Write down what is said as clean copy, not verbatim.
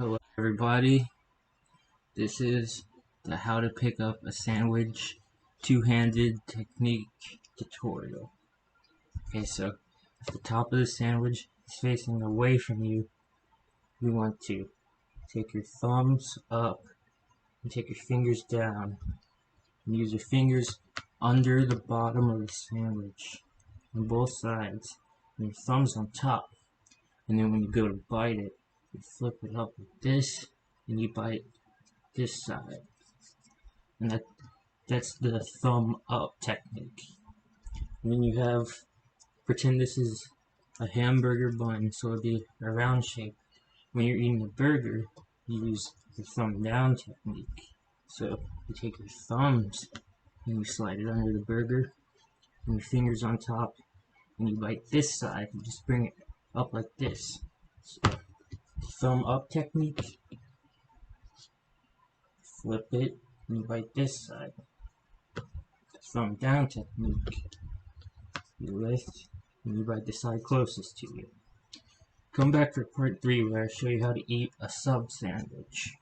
Hello everybody, this is the how to pick up a sandwich two-handed technique tutorial. Okay, so if the top of the sandwich is facing away from you, you want to take your thumbs up and take your fingers down and use your fingers under the bottom of the sandwich on both sides and your thumbs on top, and then when you go to bite it, you flip it up like this and you bite this side, and that's the thumb up technique. And then you have, pretend this is a hamburger bun, so it'll be a round shape. When you're eating a burger, you use the thumb down technique. So you take your thumbs and you slide it under the burger, and your fingers on top, and you bite this side. You just bring it up like this. So, thumb up technique. Flip it and you bite this side. Thumb down technique. You lift and you bite the side closest to you. Come back for part 3 where I show you how to eat a sub sandwich.